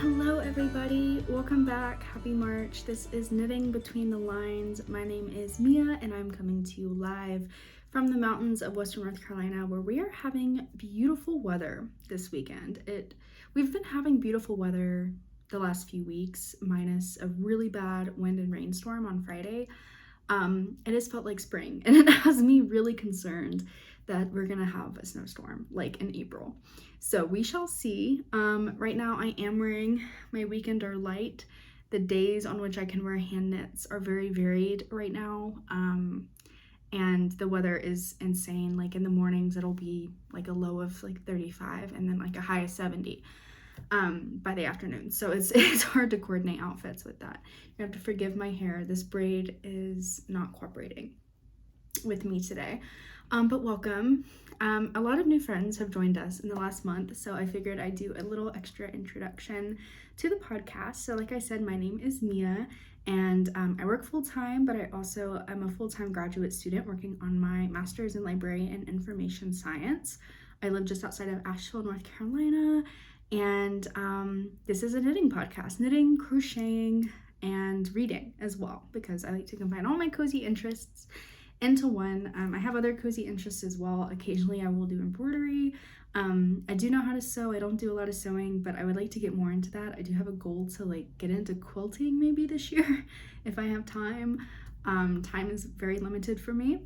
Hello everybody, welcome back, happy March. This is Knitting Between the Lines. My name is Mia and I'm coming to you live from the mountains of Western North Carolina where we are having beautiful weather this weekend. We've been having beautiful weather the last few weeks, minus a really bad wind and rainstorm on Friday. It has felt like spring and it has me really concerned that we're gonna have a snowstorm like in April. So we shall see. Right now I am wearing my weekender light. The days on which I can wear hand knits are very varied right now. And the weather is insane. Like in the mornings it'll be like a low of like 35 and then like a high of 70 by the afternoon. So it's hard to coordinate outfits with that. You have to forgive my hair. This braid is not cooperating with me today. But welcome. A lot of new friends have joined us in the last month, so I figured I'd do a little extra introduction to the podcast. So like I said, my name is Mia, and I work full-time, but I also am a full-time graduate student working on my master's in library and information science. I live just outside of Asheville, North Carolina, and this is a knitting podcast, knitting, crocheting, and reading as well, because I like to combine all my cozy interests into one. I have other cozy interests as well. Occasionally I will do embroidery. I do know how to sew. I don't do a lot of sewing, but I would like to get more into that. I do have a goal to like get into quilting maybe this year if I have time. Time is very limited for me,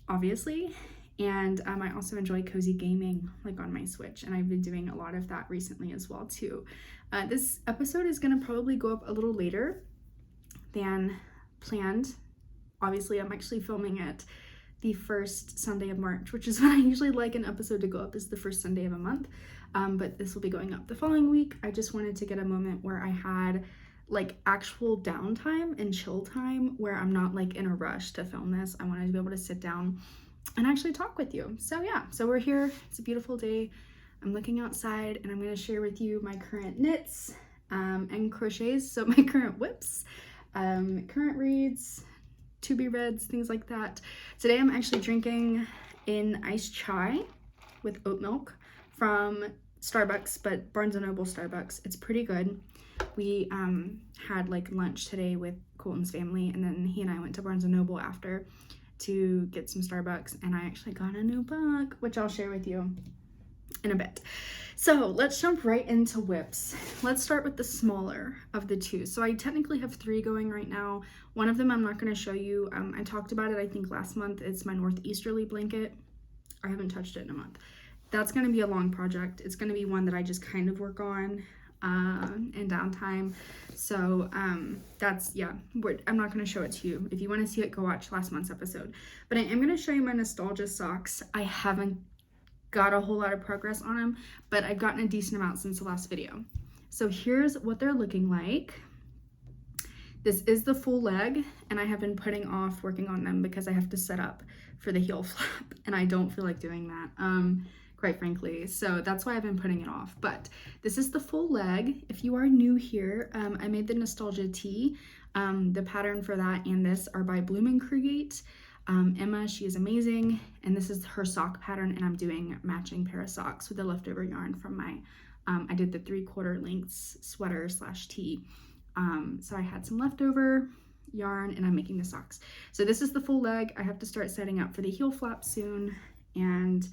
obviously. And I also enjoy cozy gaming like on my Switch, and I've been doing a lot of that recently as well too. This episode is gonna probably go up a little later than planned. Obviously, I'm actually filming it the first Sunday of March, which is when I usually like an episode to go up, is the first Sunday of a month. But this will be going up the following week. I just wanted to get a moment where I had like actual downtime and chill time where I'm not like in a rush to film this. I wanted to be able to sit down and actually talk with you. So yeah, so we're here. It's a beautiful day. I'm looking outside and I'm going to share with you my current knits and crochets. So my current whips, current reads, to be reads, things like that. Today I'm actually drinking an iced chai with oat milk from Starbucks, but Barnes & Noble Starbucks. It's pretty good. We had like lunch today with Colton's family, and then he and I went to Barnes & Noble after to get some Starbucks, and I actually got a new book, which I'll share with you in a bit. So let's jump right into whips. Let's start with the smaller of the two. So I technically have three going right now. One of them I'm not going to show you. I talked about it, I think, last month. It's my northeasterly blanket. I haven't touched it in a month. That's going to be a long project. It's going to be one that I just kind of work on in downtime. So that's, yeah, I'm not going to show it to you. If you want to see it, go watch last month's episode. But I am going to show you my nostalgia socks. I haven't got a whole lot of progress on them, but I've gotten a decent amount since the last video. So here's what they're looking like. This is the full leg, and I have been putting off working on them because I have to set up for the heel flap, and I don't feel like doing that, quite frankly. So that's why I've been putting it off. But this is the full leg. If you are new here, I made the nostalgia tee. The pattern for that and this are by Bloom & Create. Emma, she is amazing, and this is her sock pattern, and I'm doing matching pair of socks with the leftover yarn from my I did the 3/4 lengths sweater / tee. So I had some leftover yarn and I'm making the socks. So this is the full leg. I have to start setting up for the heel flap soon, and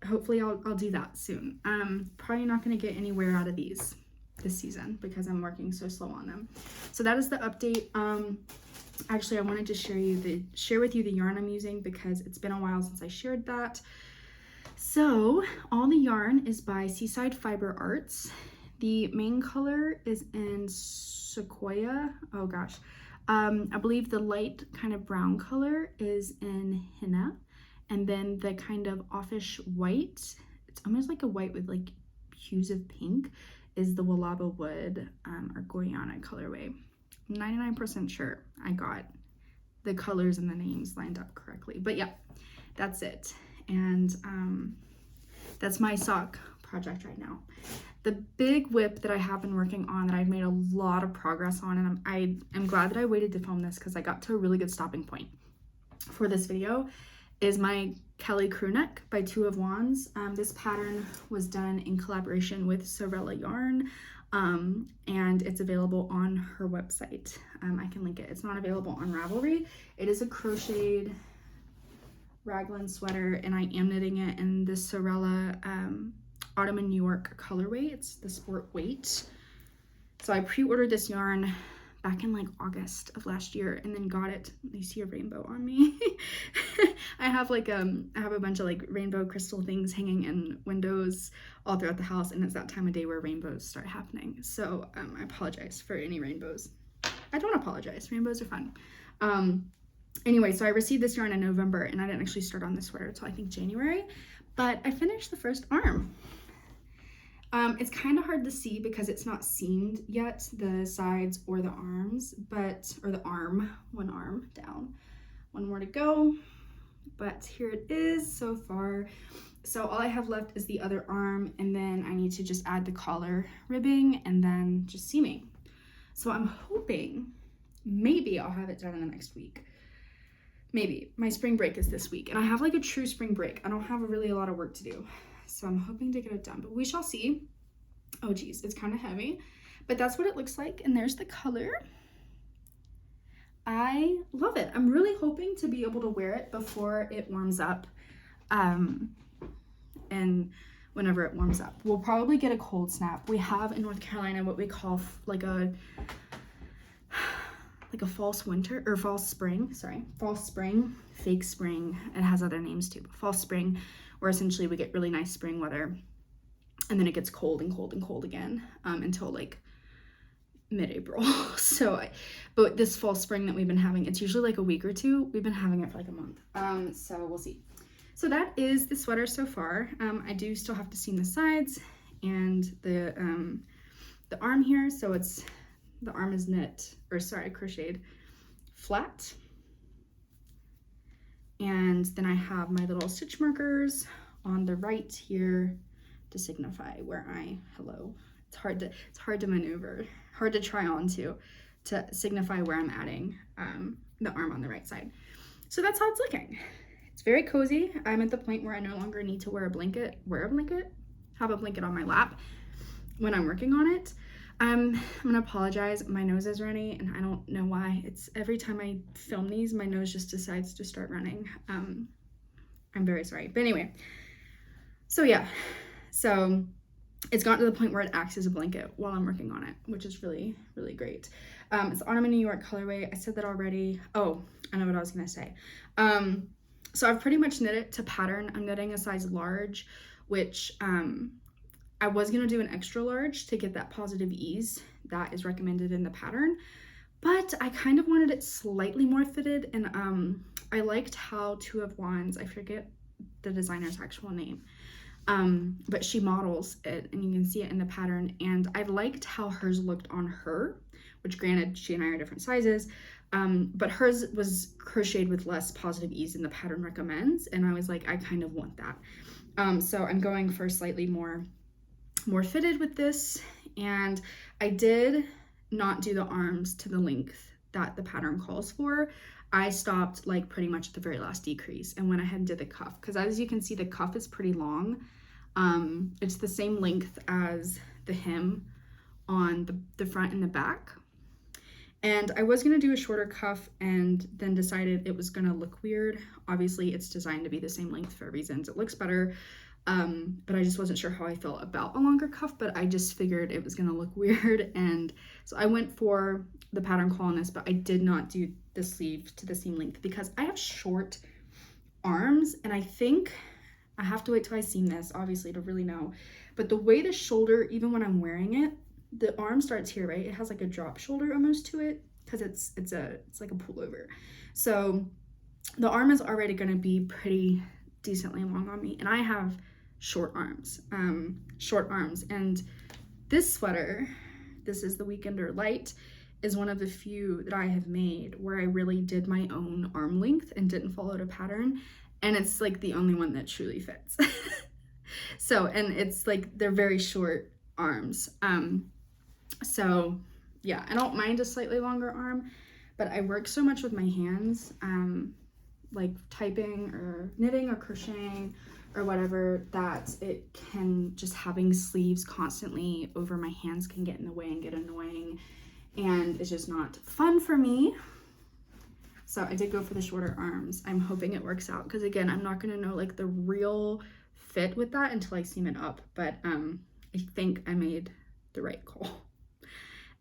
hopefully I'll do that soon. Probably not going to get anywhere out of these this season because I'm working so slow on them. So that is the update. Actually, I wanted to share with you the yarn I'm using because it's been a while since I shared that. So all the yarn is by Seaside Fiber Arts. The main color is in Sequoia. Oh gosh. I believe the light kind of brown color is in Henna. And then the kind of offish white, it's almost like a white with like hues of pink, is the Walaba wood or Guyana colorway. 99% sure I got the colors and the names lined up correctly, but yeah, that's it. And that's my sock project right now. The big whip that I have been working on that I've made a lot of progress on, and I'm glad that I waited to film this because I got to a really good stopping point for this video, is my Kelly crew neck by Two of Wands. This pattern was done in collaboration with Sewrella yarn. and it's available on her website. I can link it. It's not available on Ravelry. It is a crocheted raglan sweater, and I am knitting it in the Sewrella Autumn in New York colorway. It's the sport weight. So I pre-ordered this yarn back in like August of last year, and then got it. You see a rainbow on me. I have like I have a bunch of like rainbow crystal things hanging in windows all throughout the house, and it's that time of day where rainbows start happening. So I apologize for any rainbows. I don't apologize. Rainbows are fun. Anyway, so I received this yarn in November, and I didn't actually start on this sweater until I think January, but I finished the first arm. It's kind of hard to see because it's not seamed yet, the sides or the arms, or the arm, one arm down, one more to go, but here it is so far. So all I have left is the other arm, and then I need to just add the collar ribbing and then just seaming. So I'm hoping maybe I'll have it done in the next week. Maybe. My spring break is this week, and I have like a true spring break. I don't have really a lot of work to do. So I'm hoping to get it done, but we shall see. Oh geez, it's kind of heavy, but that's what it looks like. And there's the color. I love it. I'm really hoping to be able to wear it before it warms up. And whenever it warms up, we'll probably get a cold snap. We have in North Carolina what we call like a false winter or false spring, fake spring. It has other names too, but false spring, where essentially we get really nice spring weather, and then it gets cold and cold and cold again until like mid-April. But this fall spring that we've been having, it's usually like a week or two. We've been having it for like a month. So we'll see. So that is the sweater so far. I do still have to seam the sides and the arm here. So the arm is crocheted flat. And then I have my little stitch markers on the right here to signify where it's hard to maneuver, hard to try on to signify where I'm adding the arm on the right side. So that's how it's looking. It's very cozy. I'm at the point where I no longer need to wear a blanket, have a blanket on my lap when I'm working on it. I'm gonna apologize, my nose is runny, and I don't know why. It's every time I film these, my nose just decides to start running. I'm very sorry, but anyway, so yeah, so it's gotten to the point where it acts as a blanket while I'm working on it, which is really, really great. It's Autumn in New York colorway. I said that already. Oh, I know what I was gonna say. So I've pretty much knit it to pattern. I'm knitting a size large, which I was gonna do an extra large to get that positive ease that is recommended in the pattern, but I kind of wanted it slightly more fitted, and I liked how Two of Wands, I forget the designer's actual name, but she models it, and you can see it in the pattern, and I liked how hers looked on her, which granted, she and I are different sizes, but hers was crocheted with less positive ease than the pattern recommends, and I was like, I kind of want that. So I'm going for slightly more fitted with this, and I did not do the arms to the length that the pattern calls for. I stopped like pretty much at the very last decrease and went ahead and did the cuff, because as you can see, the cuff is pretty long. It's the same length as the hem on the front and the back, and I was going to do a shorter cuff and then decided it was going to look weird. Obviously it's designed to be the same length for reasons. It looks better. But I just wasn't sure how I felt about a longer cuff, but I just figured it was gonna look weird, and so I went for the pattern call on this, but I did not do the sleeve to the same length because I have short arms, and I think I have to wait till I seam this, obviously, to really know, but the way the shoulder, even when I'm wearing it, the arm starts here, right? It has like a drop shoulder almost to it because it's like a pullover. So the arm is already gonna be pretty decently long on me, and I have short arms, and this sweater, this is the Weekender Light, is one of the few that I have made where I really did my own arm length and didn't follow the pattern, and it's like the only one that truly fits. So, and it's like they're very short arms, so yeah, I don't mind a slightly longer arm, but I work so much with my hands, like typing or knitting or crocheting or whatever, that it can, just having sleeves constantly over my hands can get in the way and get annoying, and it's just not fun for me. So I did go for the shorter arms. I'm hoping it works out, because again, I'm not gonna know like the real fit with that until I seam it up, but I think I made the right call.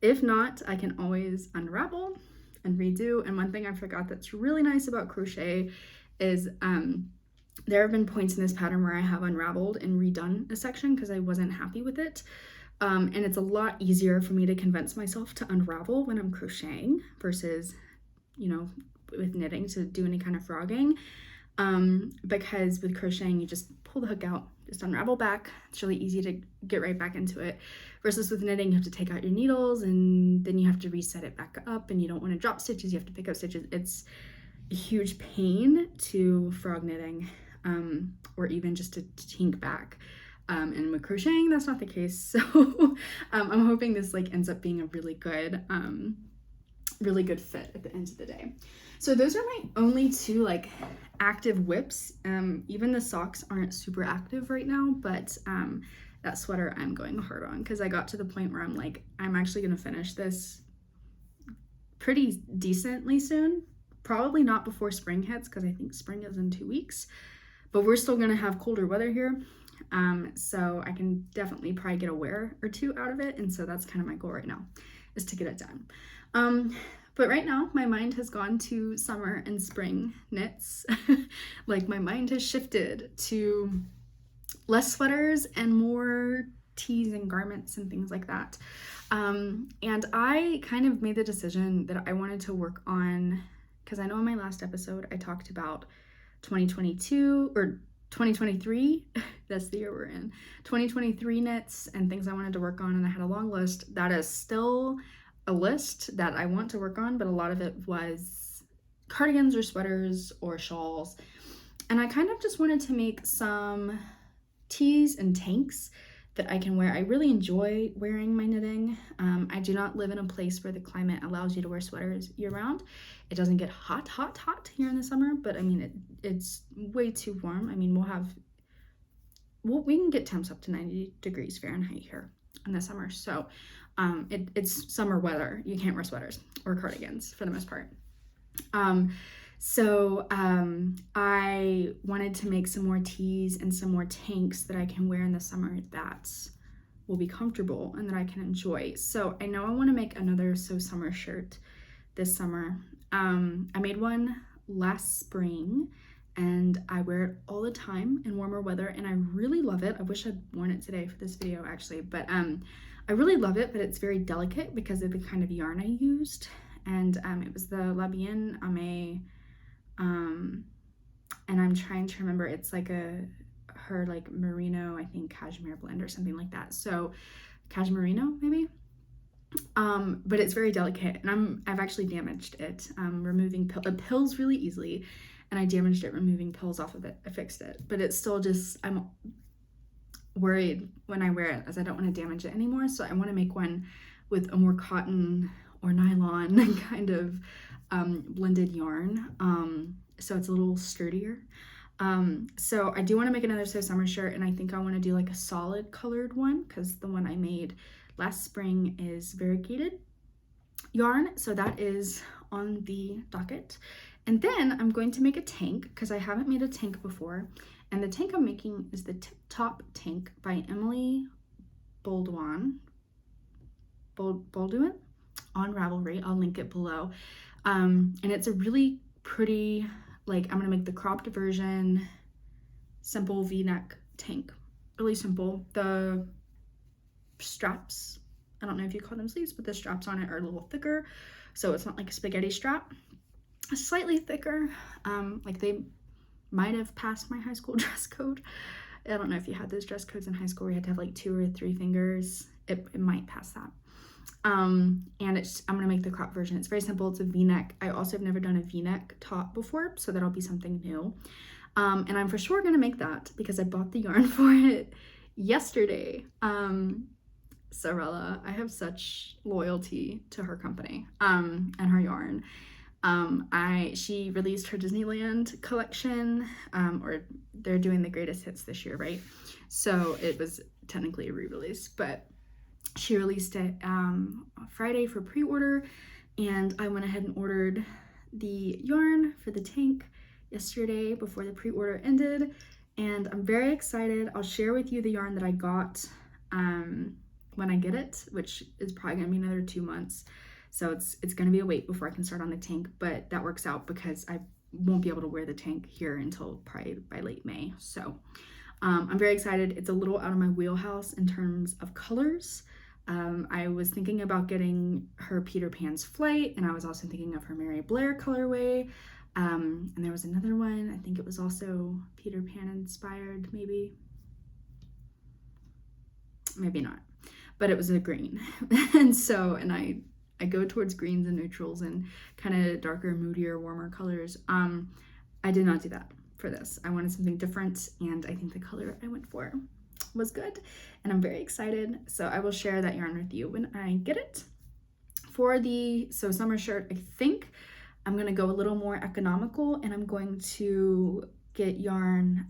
If not, I can always unravel and redo. And one thing I forgot that's really nice about crochet is there have been points in this pattern where I have unraveled and redone a section because I wasn't happy with it. And it's a lot easier for me to convince myself to unravel when I'm crocheting versus, you know, with knitting to do any kind of frogging. Because with crocheting, you just pull the hook out, just unravel back. It's really easy to get right back into it. Versus with knitting, you have to take out your needles and then you have to reset it back up, and you don't want to drop stitches, you have to pick up stitches. It's a huge pain to frog knitting, or even just to tink back. And with crocheting, that's not the case. So I'm hoping this like ends up being a really good fit at the end of the day. So those are my only two like active whips. Even the socks aren't super active right now, but that sweater I'm going hard on, because I got to the point where I'm like, I'm actually going to finish this pretty decently soon. Probably not before spring hits, because I think spring is in 2 weeks, but we're still going to have colder weather here. So I can definitely probably get a wear or two out of it. And so that's kind of my goal right now, is to get it done. But right now my mind has gone to summer and spring knits. Like my mind has shifted to less sweaters and more tees and garments and things like that. And I kind of made the decision that I wanted to work on, because I know in my last episode I talked about 2022 or 2023, that's the year we're in, 2023 knits and things I wanted to work on, and I had a long list. That is still a list that I want to work on, but a lot of it was cardigans or sweaters or shawls. And I kind of just wanted to make some tees and tanks that I can wear. I really enjoy wearing my knitting. I do not live in a place where the climate allows you to wear sweaters year round. It doesn't get hot here in the summer, but I mean, it's way too warm. I mean, we can get temps up to 90 degrees Fahrenheit here in the summer. So it's summer weather. You can't wear sweaters or cardigans for the most part. So I wanted to make some more tees and some more tanks that I can wear in the summer that will be comfortable and that I can enjoy. So I know I want to make another So Summer shirt this summer. I made one last spring and I wear it all the time in warmer weather, and I really love it. I wish I'd worn it today for this video actually, but I really love it, but it's very delicate because of the kind of yarn I used. And it was the La Bien Amé, and I'm trying to remember, it's like her like merino, I think cashmere blend or something like that. So cashmerino maybe, but it's very delicate, and I've actually damaged it, removing pills really easily, and I damaged it removing pills off of it. I fixed it, but it's still just, I'm worried when I wear it as I don't want to damage it anymore. So I want to make one with a more cotton or nylon kind of blended yarn, so it's a little sturdier. So I do want to make another So Summer shirt, and I think I want to do like a solid colored one, because the one I made last spring is variegated yarn, so that is on the docket. And then I'm going to make a tank, because I haven't made a tank before, and the tank I'm making is the Tip Top Tank by Emily Baldwin on Ravelry. I'll link it below. And it's a really pretty, like, I'm gonna make the cropped version, simple V-neck tank, really simple. The straps, I don't know if you call them sleeves, but the straps on it are a little thicker, so it's not like a spaghetti strap, slightly thicker. Like they might have passed my high school dress code. I don't know if you had those dress codes in high school where you had to have like 2 or 3 fingers. It might pass that. And I'm gonna make the crop version. It's very simple. It's a V-neck. I also have never done a V-neck top before, so that'll be something new. And I'm for sure gonna make that because I bought the yarn for it yesterday. Sewrella, I have such loyalty to her company and her yarn. She released her Disneyland collection, or they're doing the greatest hits this year, right? So it was technically a re-release, but she released it Friday for pre-order, and I went ahead and ordered the yarn for the tank yesterday before the pre-order ended, and I'm very excited. I'll share with you the yarn that I got when I get it, which is probably gonna be another 2 months. So it's gonna be a wait before I can start on the tank, but that works out because I won't be able to wear the tank here until probably by late May. So I'm very excited. It's a little out of my wheelhouse in terms of colors. I was thinking about getting her Peter Pan's Flight, and I was also thinking of her Mary Blair colorway. And there was another one, I think it was also Peter Pan inspired, maybe not, but it was a green. and I go towards greens and neutrals and kind of darker, moodier, warmer colors. I did not do that for this. I wanted something different, and I think the color I went for was good, and I'm very excited. So I will share that yarn with you when I get it. For the summer shirt, I think I'm gonna go a little more economical, and I'm going to get yarn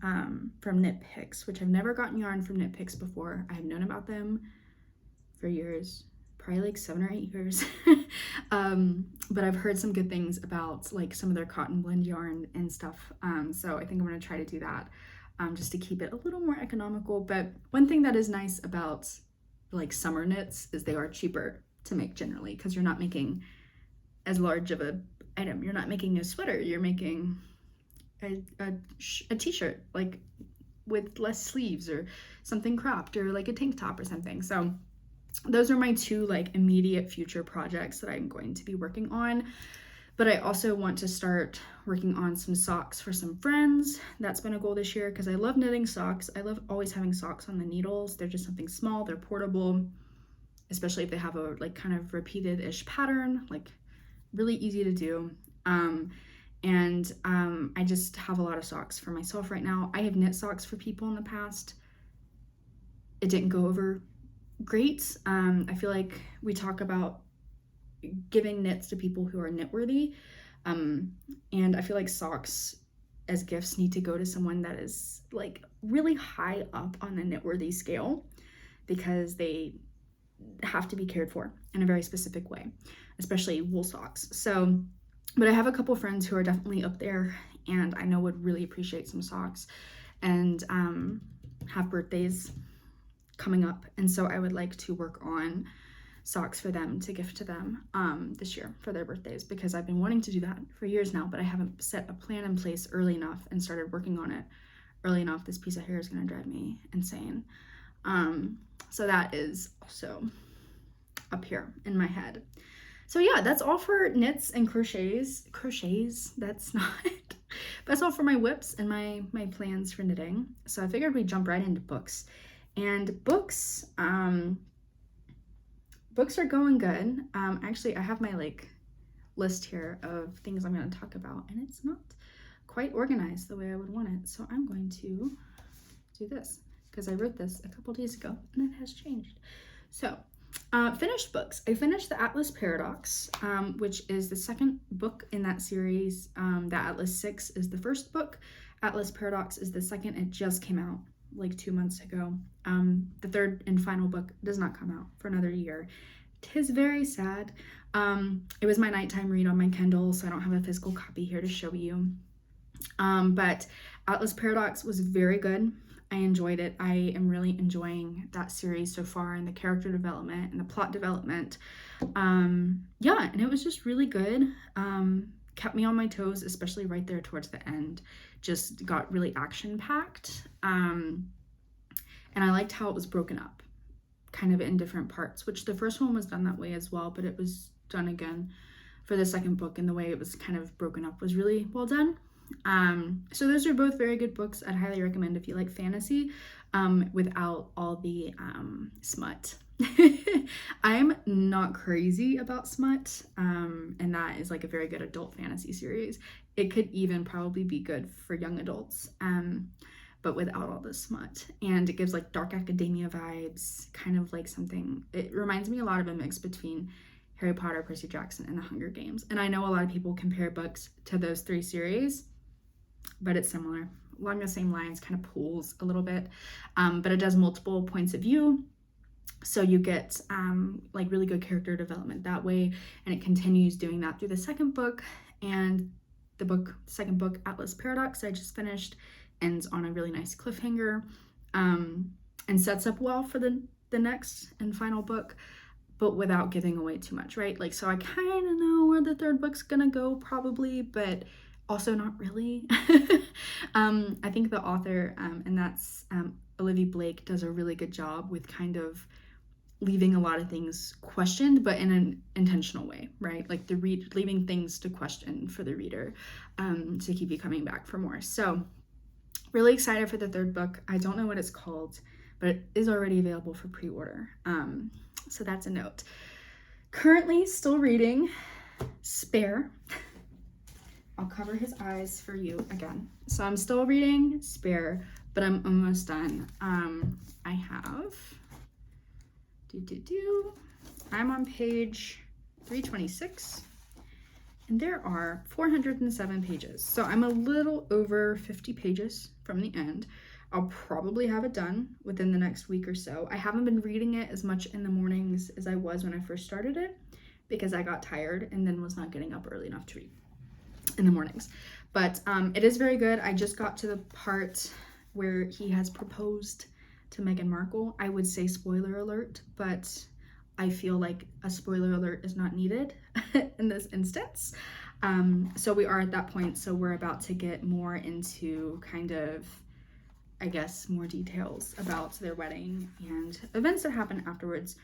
from Knit Picks, which I've never gotten yarn from Knit Picks before. I have known about them for years, probably like 7 or 8 years. But I've heard some good things about like some of their cotton blend yarn and stuff. So I think I'm gonna try to do that just to keep it a little more economical. But one thing that is nice about like summer knits is they are cheaper to make generally, because you're not making as large of a item. You're not making a sweater, you're making a t-shirt like with less sleeves or something cropped, or like a tank top or something. So those are my 2 like immediate future projects that I'm going to be working on. But I also want to start working on some socks for some friends. That's been a goal this year because I love knitting socks. I love always having socks on the needles. They're just something small, they're portable, especially if they have a like kind of repeated-ish pattern, like really easy to do. I just have a lot of socks for myself right now. I have knit socks for people in the past. It didn't go over great. I feel like we talk about giving knits to people who are knitworthy, and I feel like socks as gifts need to go to someone that is like really high up on the knitworthy scale, because they have to be cared for in a very specific way, especially wool socks. So, but I have a couple friends who are definitely up there, and I know would really appreciate some socks, and have birthdays coming up, and so I would like to work on socks for them to gift to them this year for their birthdays, because I've been wanting to do that for years now, but I haven't set a plan in place early enough and started working on it early enough. This piece of hair is going to drive me insane. So that is also up here in my head. So yeah, that's all for knits and crochets. That's all for my whips and my plans for knitting. So I figured we'd jump right into books. And books are going good. Actually, I have my like list here of things I'm going to talk about, and it's not quite organized the way I would want it. So I'm going to do this because I wrote this a couple days ago and it has changed. So finished books. I finished the Atlas Paradox, which is the second book in that series. The Atlas 6 is the first book. Atlas Paradox is the second. It just came out like 2 months ago. The third and final book does not come out for another year. 'Tis very sad. It was my nighttime read on my Kindle, so I don't have a physical copy here to show you. But Atlas Paradox was very good. I enjoyed it. I am really enjoying that series so far, and the character development and the plot development. Yeah, and it was just really good. Kept me on my toes, especially right there towards the end. Just got really action-packed. And I liked how it was broken up, kind of in different parts, which the first one was done that way as well, but it was done again for the second book, and the way it was kind of broken up was really well done. So those are both very good books. I'd highly recommend if you like fantasy, without all the smut. I'm not crazy about smut, and that is like a very good adult fantasy series. It could even probably be good for young adults, but without all the smut. And it gives like dark academia vibes, kind of like something, it reminds me a lot of a mix between Harry Potter, Percy Jackson, and The Hunger Games. And I know a lot of people compare books to those 3 series, but it's similar. Along the same lines, kind of pulls a little bit, but it does multiple points of view. So you get like really good character development that way, and it continues doing that through the second book. And the second book, Atlas Paradox, I just finished, ends on a really nice cliffhanger, and sets up well for the next and final book, but without giving away too much, right? Like, so I kind of know where the third book's gonna go probably, but also not really. I think the author, and that's Olivia Blake, does a really good job with kind of leaving a lot of things questioned, but in an intentional way, right? Like leaving things to question for the reader, to keep you coming back for more. So really excited for the third book. I don't know what it's called, but it is already available for pre-order. So that's a note. Currently still reading Spare. I'll cover his eyes for you again. So I'm still reading Spare, but I'm almost done. I have, I'm on page 326, and there are 407 pages. So I'm a little over 50 pages from the end. I'll probably have it done within the next week or so. I haven't been reading it as much in the mornings as I was when I first started it, because I got tired and then was not getting up early enough to read in the mornings. But it is very good. I just got to the part where he has proposed to Meghan Markle. I would say spoiler alert, but I feel like a spoiler alert is not needed in this instance. So we are at that point. So we're about to get more into kind of, I guess, more details about their wedding and events that happen afterwards.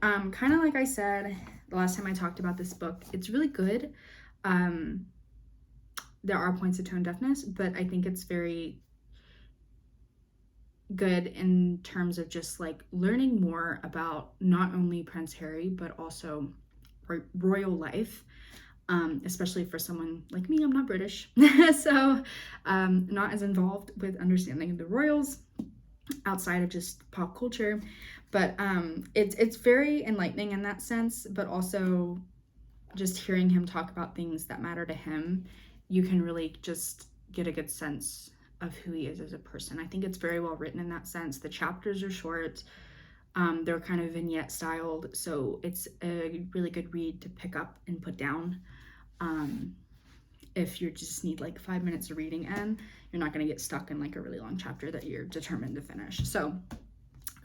Kind of like I said the last time I talked about this book, it's really good. There are points of tone deafness, but I think it's very good in terms of just like learning more about not only Prince Harry, but also royal life, especially for someone like me. I'm not British, so not as involved with understanding the royals outside of just pop culture, but it's very enlightening in that sense, but also just hearing him talk about things that matter to him, you can really just get a good sense of who he is as a person. I think it's very well written in that sense. The chapters are short. They're kind of vignette styled, so it's a really good read to pick up and put down. If you just need like 5 minutes of reading, and you're not going to get stuck in like a really long chapter that you're determined to finish. So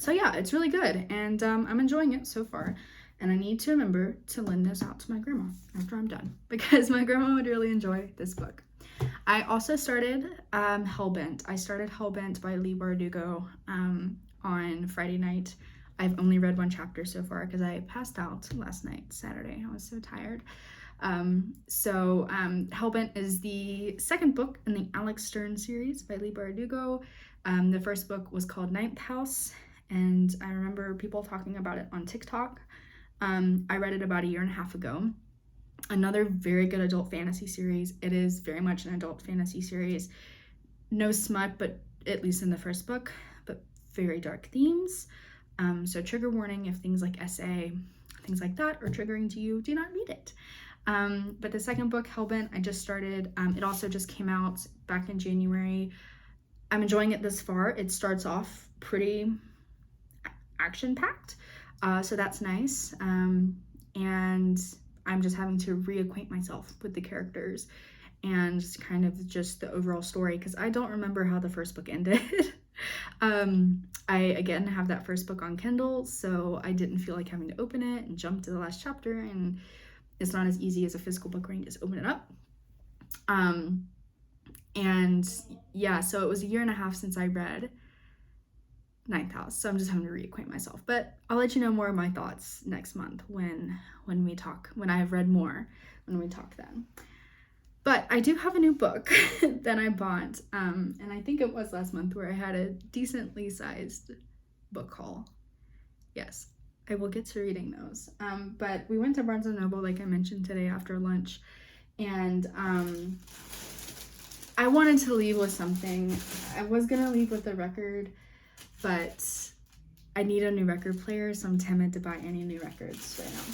yeah, it's really good, and I'm enjoying it so far. And I need to remember to lend this out to my grandma after I'm done, because my grandma would really enjoy this book. I also started Hellbent. I started Hellbent by Leigh Bardugo on Friday night. I've only read 1 chapter so far because I passed out last night, Saturday. I was so tired. Hellbent is the second book in the Alex Stern series by Leigh Bardugo. The first book was called Ninth House, and I remember people talking about it on TikTok. I read it about 1.5 years ago. Another very good adult fantasy series. It is very much an adult fantasy series. No smut, but at least in the first book, but very dark themes. So trigger warning if things like SA, things like that are triggering to you, do not read it. But the second book, Hellbent, I just started. It also just came out back in January. I'm enjoying it this far. It starts off pretty action-packed, so that's nice. And I'm just having to reacquaint myself with the characters and just kind of just the overall story, because I don't remember how the first book ended. I, again, have that first book on Kindle, so I didn't feel like having to open it and jump to the last chapter, and it's not as easy as a physical book where you just open it up. And yeah, so it was 1.5 years since I read Ninth House, so I'm just having to reacquaint myself. But I'll let you know more of my thoughts next month when we talk, when I have read more, when we talk then. But I do have a new book that I bought, and I think it was last month, where I had a decently sized book haul. Yes, I will get to reading those. But we went to Barnes & Noble, like I mentioned, today after lunch, and I wanted to leave with something. I was gonna leave with a record, but I need a new record player, so I'm timid to buy any new records right now.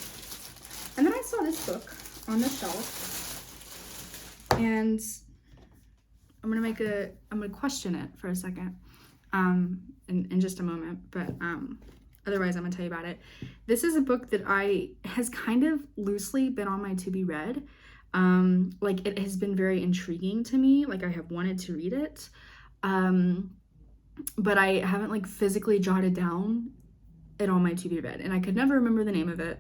And then I saw this book on the shelf, and I'm gonna question it for a second, in just a moment, but otherwise I'm gonna tell you about it. This is a book that has kind of loosely been on my to be read. Like, it has been very intriguing to me. Like, I have wanted to read it, but I haven't like physically jotted down it on my to be read, and I could never remember the name of it,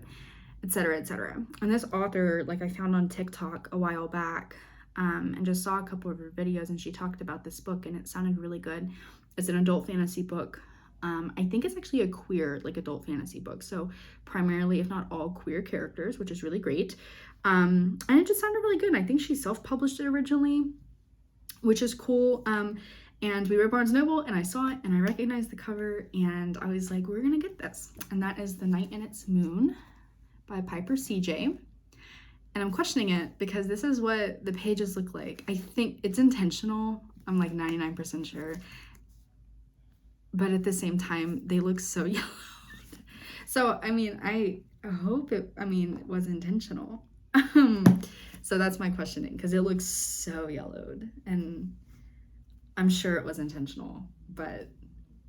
etc., etc. And this author, like, I found on TikTok a while back, and just saw a couple of her videos, and she talked about this book, and it sounded really good. It's an adult fantasy book. I think it's actually a queer, like, adult fantasy book, so primarily, if not all, queer characters, which is really great. And it just sounded really good. I think she self-published it originally, which is cool. And we were at Barnes & Noble, and I saw it, and I recognized the cover, and I was like, we're gonna get this. And that is The Night and Its Moon by Piper C.J. And I'm questioning it because this is what the pages look like. I think it's intentional. I'm like 99% sure. But at the same time, they look so yellowed. So, I mean, I hope it was intentional. So that's my questioning, because it looks so yellowed, and I'm sure it was intentional, but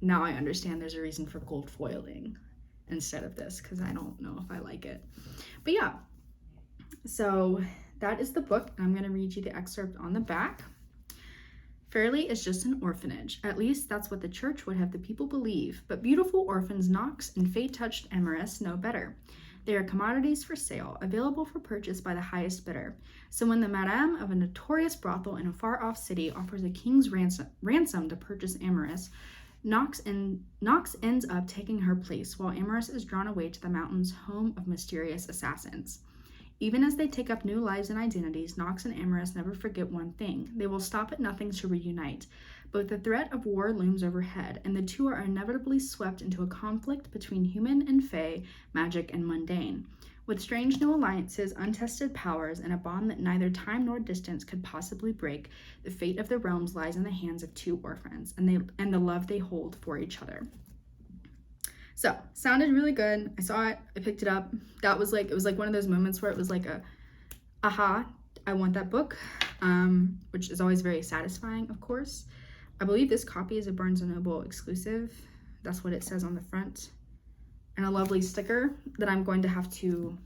now I understand there's a reason for gold foiling instead of this, because I don't know if I like it. But yeah, so that is the book. I'm going to read you the excerpt on the back. Fairly is just an orphanage. At least that's what the church would have the people believe. But beautiful orphans Knox and fate-touched Emerus know better. They are commodities for sale, available for purchase by the highest bidder. So when the madame of a notorious brothel in a far-off city offers a king's ransom to purchase Amorous, Knox ends up taking her place, while Amorous is drawn away to the mountains, home of mysterious assassins. Even as they take up new lives and identities, Knox and Amorous never forget one thing. They will stop at nothing to reunite. But the threat of war looms overhead, and the two are inevitably swept into a conflict between human and fae, magic and mundane. With strange new alliances, untested powers, and a bond that neither time nor distance could possibly break, the fate of the realms lies in the hands of two orphans, and the love they hold for each other. So, sounded really good. I saw it, I picked it up. It was like one of those moments where it was like aha, I want that book, which is always very satisfying, of course. I believe this copy is a Barnes & Noble exclusive. That's what it says on the front. And a lovely sticker that I'm going to have to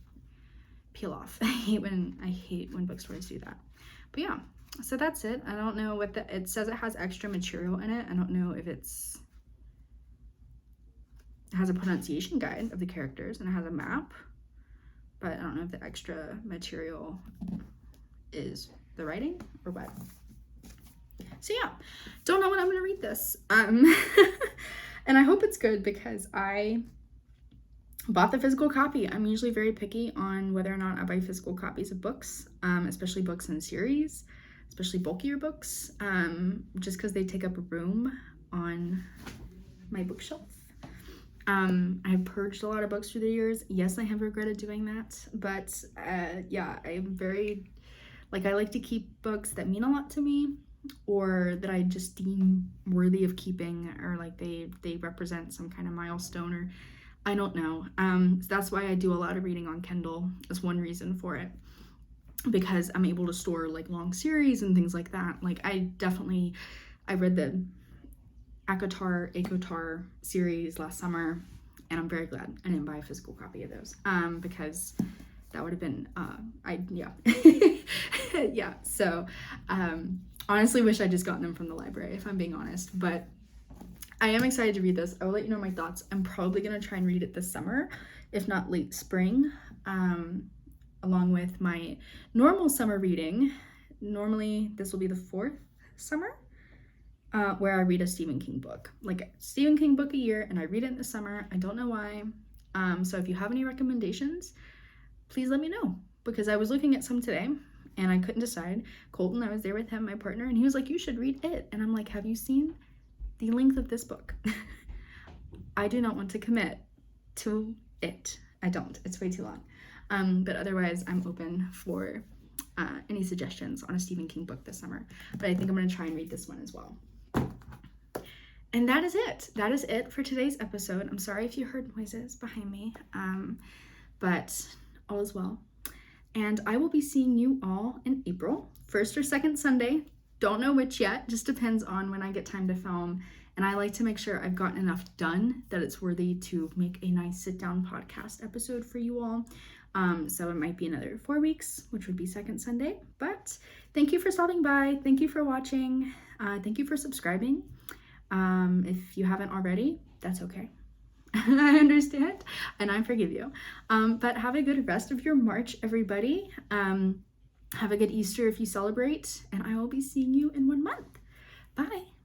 peel off. I hate when bookstores do that. But yeah, so that's it. I don't know what it says. It has extra material in it. I don't know if it has a pronunciation guide of the characters, and it has a map, but I don't know if the extra material is the writing or what. So yeah, don't know when I'm gonna read this. And I hope it's good, because I bought the physical copy. I'm usually very picky on whether or not I buy physical copies of books, especially books in series, especially bulkier books, just because they take up room on my bookshelf. I've purged a lot of books through the years. Yes, I have regretted doing that, but yeah, I'm very, I like to keep books that mean a lot to me, or that I just deem worthy of keeping, or they represent some kind of milestone, or I don't know. So that's why I do a lot of reading on Kindle, is one reason for it, because I'm able to store long series and things like that. I read the ACOTAR series last summer, and I'm very glad I didn't buy a physical copy of those, because that would have been yeah. So honestly wish I'd just gotten them from the library, if I'm being honest, but I am excited to read this. I will let you know my thoughts. I'm probably gonna try and read it this summer, if not late spring, along with my normal summer reading. Normally this will be the 4th summer, where I read a Stephen King book, a Stephen King book a year, and I read it in the summer. I don't know why. So if you have any recommendations, please let me know, because I was looking at some today and I couldn't decide. Colton, I was there with him, my partner, and he was like, you should read it. And I'm like, have you seen the length of this book? I do not want to commit to it. I don't. It's way too long. But otherwise, I'm open for any suggestions on a Stephen King book this summer. But I think I'm going to try and read this one as well. And that is it. That is it for today's episode. I'm sorry if you heard noises behind me, but all is well. And I will be seeing you all in April, first or second Sunday. Don't know which yet, just depends on when I get time to film. And I like to make sure I've gotten enough done that it's worthy to make a nice sit-down podcast episode for you all. So it might be another 4 weeks, which would be second Sunday. But thank you for stopping by. Thank you for watching. Thank you for subscribing. If you haven't already, that's okay. I understand and I forgive you. But have a good rest of your March, everybody. Have a good Easter if you celebrate, and I will be seeing you in 1 month. Bye.